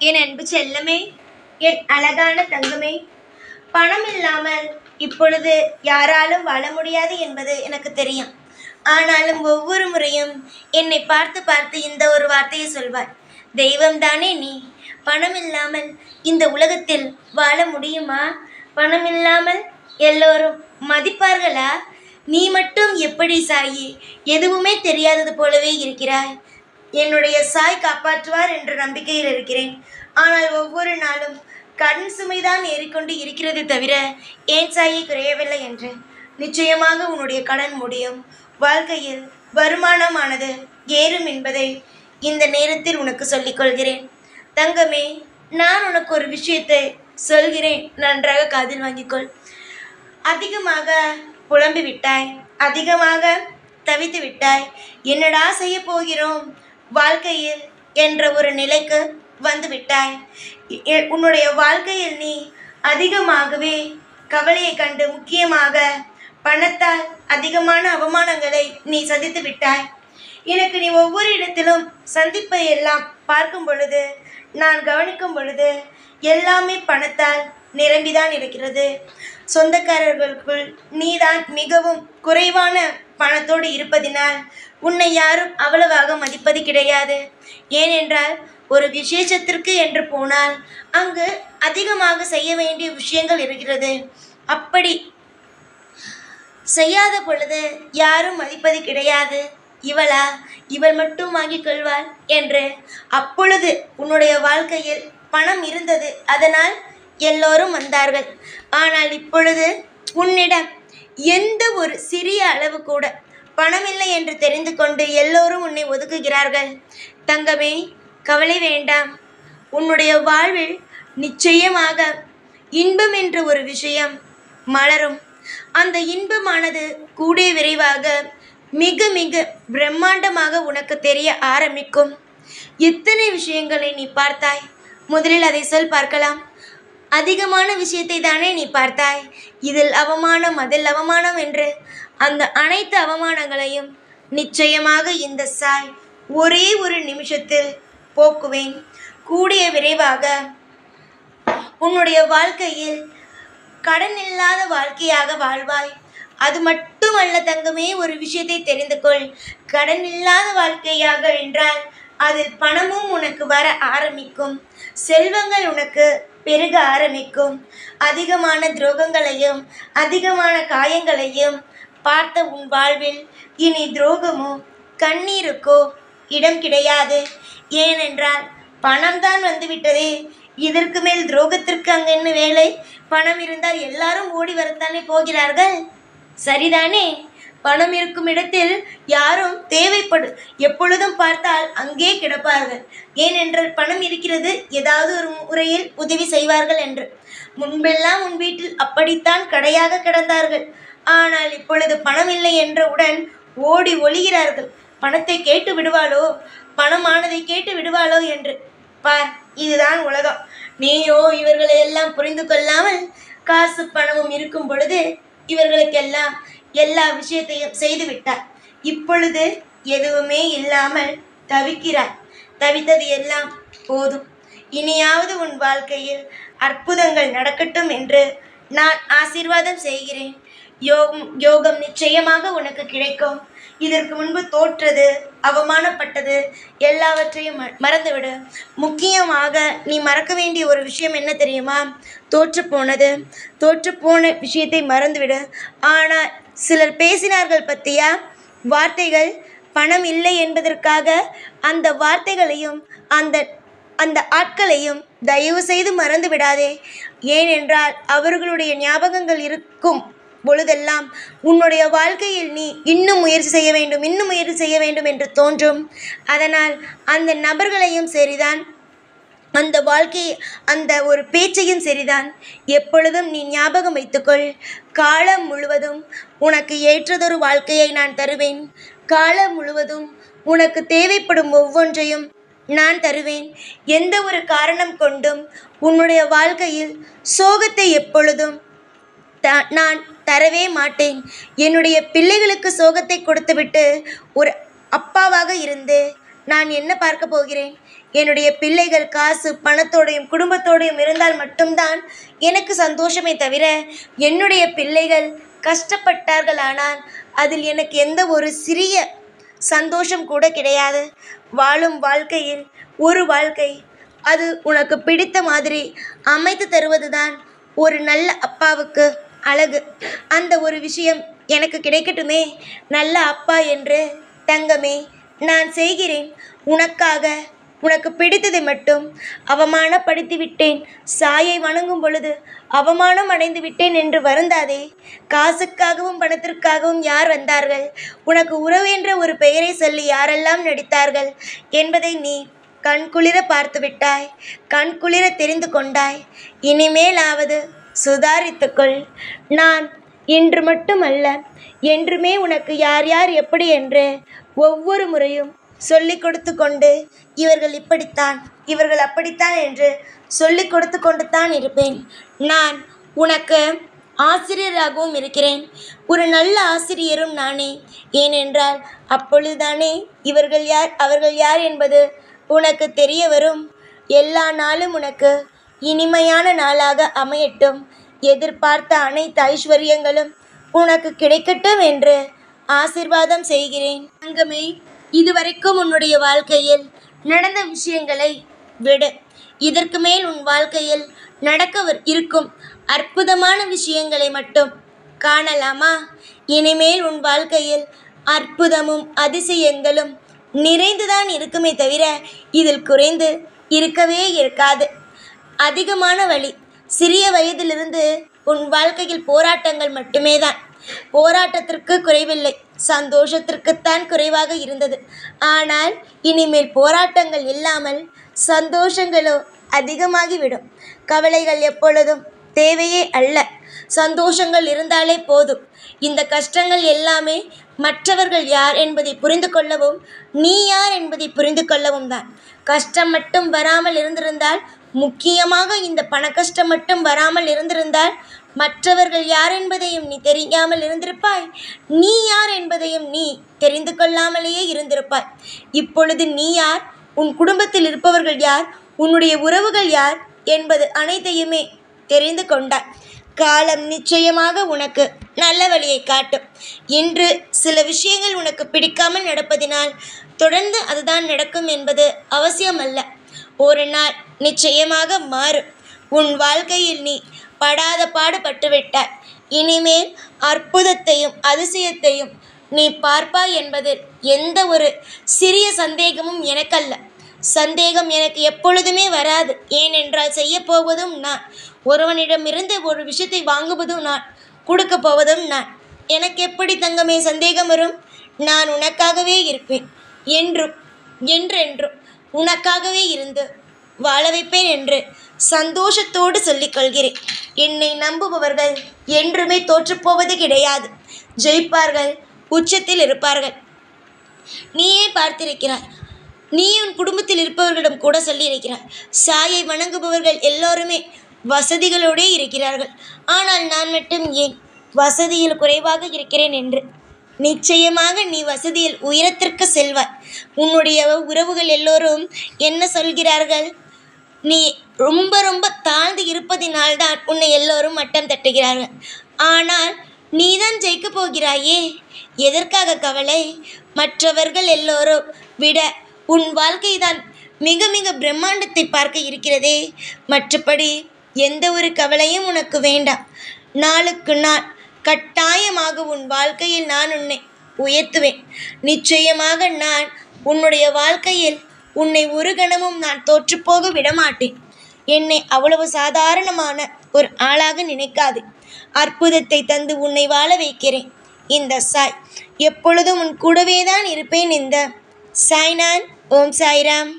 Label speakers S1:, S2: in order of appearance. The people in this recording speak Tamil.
S1: என் அன்பு செல்லமே, என் அழகான தங்கமே, பணம் இல்லாமல் இப்பொழுது யாராலும் வாழ முடியாது என்பது எனக்கு தெரியும். ஆனாலும் ஒவ்வொரு முறையும் என்னை பார்த்து பார்த்து இந்த ஒரு வார்த்தையை சொல்வாய், தெய்வம்தானே நீ. பணம் இல்லாமல் இந்த உலகத்தில் வாழ முடியுமா? பணம் இல்லாமல் எல்லோரும் மதிப்பார்களா? நீ மட்டும் எப்படி சாயி எதுவுமே தெரியாதது போலவே இருக்கிறாய்? என்னுடைய சாய் காப்பாற்றுவார் என்ற நம்பிக்கையில் இருக்கிறேன். ஆனால் ஒவ்வொரு நாளும் கண் சுமைதான் ஏறிக்கொண்டு இருக்கிறது தவிர ஏன் சாயை குறையவில்லை என்று. நிச்சயமாக உன்னுடைய கடன் முடியும். வாழ்க்கையில் வருமானமானது ஏறும் என்பதை இந்த நேரத்தில் உனக்கு சொல்லிக் கொள்கிறேன். தங்கமே, நான் உனக்கு ஒரு விஷயத்தை சொல்கிறேன், நன்றாக காதில் வாங்கிக்கொள். அதிகமாக புலம்பி விட்டாய், அதிகமாக தவித்து விட்டாய். என்னடா செய்ய போகிறோம் வாழ்க்கையில் என்ற ஒரு நிலைக்கு வந்து விட்டாய். உன்னுடைய வாழ்க்கையில் நீ அதிகமாகவே கவலையை கண்டு, முக்கியமாக பணத்தால் அதிகமான அவமானங்களை நீ சந்தித்து விட்டாய். எனக்கு நீ ஒவ்வொரு இடத்திலும் சந்திப்பை எல்லாம் பார்க்கும் பொழுது, நான் கவனிக்கும் பொழுது எல்லாமே பணத்தால் நிரம்பிதான் இருக்கிறது. சொந்தக்காரர்களுக்குள் நீதான் மிகவும் குறைவான பணத்தோடு இருப்பதினால் உன்னை யாரும் அவ்வளவாக மதிப்பது கிடையாது. ஏனென்றால் ஒரு விசேஷத்திற்கு என்று போனால் அங்கு அதிகமாக செய்ய வேண்டிய விஷயங்கள் இருக்கிறது. அப்படி செய்யாத பொழுது யாரும் மதிப்பது கிடையாது. இவளா, இவள் மட்டும் வாங்கிக் கொள்வாள் என்று. அப்பொழுது உன்னுடைய வாழ்க்கையில் பணம் இருந்தது, அதனால் எல்லோரும் வந்தார்கள். ஆனால் இப்பொழுது உன்னிடம் எந்த ஒரு சிறிய அளவு கூட பணமில்லை என்று தெரிந்து கொண்டு எல்லோரும் உன்னை ஒதுக்குகிறார்கள். தங்கமே, கவலை வேண்டாம். உன்னுடைய வாழ்வில் நிச்சயமாக இன்பம் என்ற ஒரு விஷயம் மலரும். அந்த இன்பமானது கூடிய விரைவாக மிக மிக பிரம்மாண்டமாக உனக்கு தெரிய ஆரம்பிக்கும். எத்தனை விஷயங்களை நீ பார்த்தாய்? முதலில் அதை சொல் பார்க்கலாம். அதிகமான விஷயத்தை தானே நீ பார்த்தாய். இதில் அவமானம், அதில் அவமானம் என்று. அந்த அனைத்து அவமானங்களையும் நிச்சயமாக இந்த சாய் ஒரே ஒரு நிமிஷத்தில் போக்குவேன். கூடிய விரைவாக உன்னுடைய வாழ்க்கையில் கடன் இல்லாத வாழ்க்கையாக வாழ்வாய். அது மட்டுமல்ல தங்கமே, ஒரு விஷயத்தை தெரிந்து கொள். கடன் இல்லாத வாழ்க்கையாக என்றால் அதில் பணமும் உனக்கு வர ஆரம்பிக்கும், செல்வங்கள் உனக்கு பெருக ஆரம்பிக்கும். அதிகமான துரோகங்களையும் அதிகமான காயங்களையும் பார்த்த உன் வாழ்வில் இனி துரோகமோ கண்ணீருக்கோ இடம் கிடையாது. ஏனென்றால் பணம்தான் வந்துவிட்டதே. இதற்கு மேல் துரோகத்திற்கு அங்கே என்ன வேலை? பணம் இருந்தால் எல்லாரும் ஓடி வரத்தானே போகிறார்கள், சரிதானே? பணம் இருக்கும் இடத்தில் யாரும் எப்பொழுதும் பார்த்தால் அங்கே கிடப்பார்கள். ஏனென்றால் பணம் இருக்கிறது, ஏதாவது ஒரு முறையில் உதவி செய்வார்கள் என்று. முன்பெல்லாம் உன் வீட்டில் அப்படித்தான் கடையாக கிடந்தார்கள். ஆனால் இப்பொழுது பணம் இல்லை என்றவுடன் ஓடி ஒளிகிறார்கள். பணத்தை கேட்டு விடுவாளோ, பணமானதை கேட்டு விடுவாளோ என்று. பார், இதுதான் உலகம். நீயோ இவர்களை எல்லாம் புரிந்து கொள்ளாமல் காசு பணமும் இருக்கும் பொழுது இவர்களுக்கெல்லாம் எல்லா விஷயத்தையும் செய்து விட்டார். இப்பொழுது எதுவுமே இல்லாமல் தவிக்கிறாய். தவித்தது எல்லாம் போதும். இனியாவது உன் வாழ்க்கையில் அற்புதங்கள் நடக்கட்டும் என்று நான் ஆசீர்வாதம் செய்கிறேன். யோகம் நிச்சயமாக உனக்கு கிடைக்கும். இதற்கு முன்பு தோற்றது, அவமானப்பட்டது எல்லாவற்றையும் மறந்துவிடு. முக்கியமாக நீ மறக்க வேண்டிய ஒரு விஷயம் என்ன தெரியுமா? தோற்றுப்போன விஷயத்தை மறந்துவிடு. ஆனால் சிலர் பேசினார்கள் பத்தியா வார்த்தைகள், பணம் இல்லை என்பதற்காக அந்த வார்த்தைகளையும் அந்த ஆட்களையும் தயவு செய்து மறந்து விடாதே. ஏனென்றால் அவர்களுடைய ஞாபகங்கள் இருக்கும் பொழுதெல்லாம் உன்னுடைய வாழ்க்கையில் நீ இன்னும் முயற்சி செய்ய வேண்டும் என்று தோன்றும். அதனால் அந்த நபர்களையும் சரிதான், அந்த ஒரு பேச்சையும் சரிதான். எப்பொழுதும் நீ ஞாபகம் வைத்துக்கொள், காலம் முழுவதும் உனக்கு ஏற்றதொரு வாழ்க்கையை நான் தருவேன். காலம் முழுவதும் உனக்கு தேவைப்படும் ஒவ்வொன்றையும் நான் தருவேன். எந்த ஒரு காரணம் கொண்டும் உன்னுடைய வாழ்க்கையில் சோகத்தை எப்பொழுதும் நான் தரவே மாட்டேன். என்னுடைய பிள்ளைகளுக்கு சோகத்தை கொடுத்துவிட்டு ஒரு அப்பாவாக இருந்து நான் என்ன பார்க்க போகிறேன்? என்னுடைய பிள்ளைகள் காசு பணத்தோடையும் குடும்பத்தோடையும் இருந்தால் மட்டும்தான் எனக்கு சந்தோஷமே தவிர, என்னுடைய பிள்ளைகள் கஷ்டப்பட்டார்களானால் அதில் எனக்கு எந்த ஒரு சிறிய சந்தோஷம் கூட கிடையாது. வாழும் வாழ்க்கையில் ஒரு வாழ்க்கை அது உனக்கு பிடித்த மாதிரி அமைத்து தருவதுதான் ஒரு நல்ல அப்பாவுக்கு அழகு. அந்த ஒரு விஷயம் எனக்கு கிடைக்கட்டுமே. நல்ல அப்பா என்று தங்கமே நான் செய்கிறேன். உனக்காக உனக்கு பிடித்ததை மட்டும் அவமானப்படுத்தி விட்டேன். சாயை வணங்கும் பொழுது அவமானம் அடைந்து விட்டேன் என்று வருந்தாதே. காசுக்காகவும் பணத்திற்காகவும் யார் வந்தார்கள்? உனக்கு உறவு என்ற ஒரு பெயரை சொல்லி யாரெல்லாம் நடித்தார்கள் என்பதை நீ கண்குளிர பார்த்து விட்டாய். கண்குளிர தெரிந்து கொண்டாய். இனிமேலாவது சுதாரித்துக்கொள். நான் இன்று மட்டுமல்ல, என்றுமே உனக்கு யார் யார் எப்படி என்று ஒவ்வொரு முறையும் சொல்லிக் கொடுத்து கொண்டு, இவர்கள் இப்படித்தான் இவர்கள் அப்படித்தான் என்று சொல்லிக் கொடுத்து கொண்டு தான் இருப்பேன். நான் உனக்கு ஆசிரியராகவும் இருக்கிறேன். ஒரு நல்ல ஆசிரியரும் நானே. ஏனென்றால் அப்பொழுதுதானே இவர்கள் யார் அவர்கள் யார் என்பது உனக்கு தெரிய வரும். எல்லா நாளும் உனக்கு இனிமையான நாளாக அமையட்டும். எதிர்பார்த்த அனைத்து ஐஸ்வர்யங்களும் உனக்கு கிடைக்கட்டும் என்று ஆசீர்வாதம் செய்கிறேன். தங்கமே, இதுவரைக்கும் உன்னுடைய வாழ்க்கையில் நடந்த விஷயங்களை விடு. இதற்கு மேல் உன் வாழ்க்கையில் நடக்க இருக்கும் அற்புதமான விஷயங்களை மட்டும் காணலாமா? இனிமேல் உன் வாழ்க்கையில் அற்புதமும் அதிசயங்களும் நிறைந்துதான் இருக்குமே தவிர இதில் குறைந்து இருக்கவே இருக்காது. அதிகமான வழி. சிறிய வயதிலிருந்து உன் வாழ்க்கையில் போராட்டங்கள் மட்டுமே தான். போராட்டத்திற்கு குறைவில்லை, சந்தோஷத்திற்குத்தான் குறைவாக இருந்தது. ஆனால் இனிமேல் போராட்டங்கள் இல்லாமல் சந்தோஷங்களோ அதிகமாகிவிடும். கவலைகள் எப்பொழுதும் தேவையே அல்ல. சந்தோஷங்கள் இருந்தாலே போதும். இந்த கஷ்டங்கள் எல்லாமே மற்றவர்கள் யார் என்பதை புரிந்து கொள்ளவும், நீ யார் என்பதை புரிந்து கொள்ளவும் தான். கஷ்டம் மட்டும் வராமல் இருந்திருந்தால், முக்கியமாக இந்த பண கஷ்டம் மட்டும் வராமல் இருந்திருந்தால், மற்றவர்கள் யார் என்பதையும் நீ தெரியாமல் இருந்திருப்பாய். நீ யார் என்பதையும் நீ தெரிந்து கொள்ளாமலேயே இருந்திருப்பாய். இப்பொழுது நீ யார், உன் குடும்பத்தில் இருப்பவர்கள் யார், உன்னுடைய உறவுகள் யார் என்பது அனைத்தையுமே தெரிந்து கொண்டாய். காலம் நிச்சயமாக உனக்கு நல்ல வழியை காட்டும். இன்று சில விஷயங்கள் உனக்கு பிடிக்காமல் நடப்பதினால் தொடர்ந்து அதுதான் நடக்கும் என்பது அவசியமல்ல. ஒரு நாள் நிச்சயமாக மாறும். உன் வாழ்க்கையில் நீ படாத பாடுபட்டுவிட்டாய். இனிமேல் அற்புதத்தையும் அதிசயத்தையும் நீ பார்ப்பாய் என்பதில் எந்த ஒரு சிறிய சந்தேகமும் எனக்கல்ல. சந்தேகம் எனக்கு எப்பொழுதுமே வராது. ஏனென்றால் செய்யப்போவதும் நான். ஒருவனிடமிருந்து ஒரு விஷயத்தை வாங்குவதும் நான், கொடுக்க போவதும் நான். எனக்கு எப்படி தங்கமே சந்தேகம் வரும்? நான் உனக்காகவே இருப்பேன். என்றும் என்றென்றும் உனக்காகவே இருந்து வாழ வைப்பேன் என்று சந்தோஷத்தோடு சொல்லிக்கொள்கிறேன். என்னை நம்புபவர்கள் என்றுமே தோற்றுப்போவது கிடையாது. ஜெயிப்பார்கள், உச்சத்தில் இருப்பார்கள். நீயே பார்த்திருக்கிறாய். நீ உன் குடும்பத்தில் இருப்பவர்களிடம் கூட சொல்லியிருக்கிறாய், சாயை வணங்குபவர்கள் எல்லோருமே வசதிகளோடே இருக்கிறார்கள். ஆனால் நான் மட்டும் ஏன் வசதியில் குறைவாக இருக்கிறேன் என்று. நிச்சயமாக நீ வசதியில் உயரத்திற்கு செல்வாய். உன்னுடைய உறவுகள் எல்லோரும் என்ன சொல்கிறார்கள்? நீ ரொம்ப ரொம்ப தாழ்ந்து இருப்பதினால்தான் உன்னை எல்லோரும் மட்டம் தட்டுகிறார்கள். ஆனால் நீதான் ஜெயிக்க போகிறாயே, எதற்காக கவலை? மற்றவர்கள் எல்லோரும் விட உன் வாழ்க்கைதான் மிக மிக பிரம்மாண்டத்தை பார்க்க இருக்கிறதே. மற்றபடி எந்த ஒரு கவலையும் உனக்கு வேண்டாம். நாளுக்கு நாள் கட்டாயமாக உன் வாழ்க்கையில் நான் உன்னை உயர்த்துவேன். நிச்சயமாக நான் உன்னுடைய வாழ்க்கையில் உன்னை ஒரு கணமும் நான் தோற்றுப்போக விடமாட்டேன். என்னை அவ்வளவு சாதாரணமான ஒரு ஆளாக நினைக்காது. அற்புதத்தை தந்து உன்னை வாழ வைக்கிறேன். இந்த சாய் எப்பொழுதும் உன் கூடவே தான் இருப்பேன். இந்த சாய்நான். ஓம் சாய்ராம்.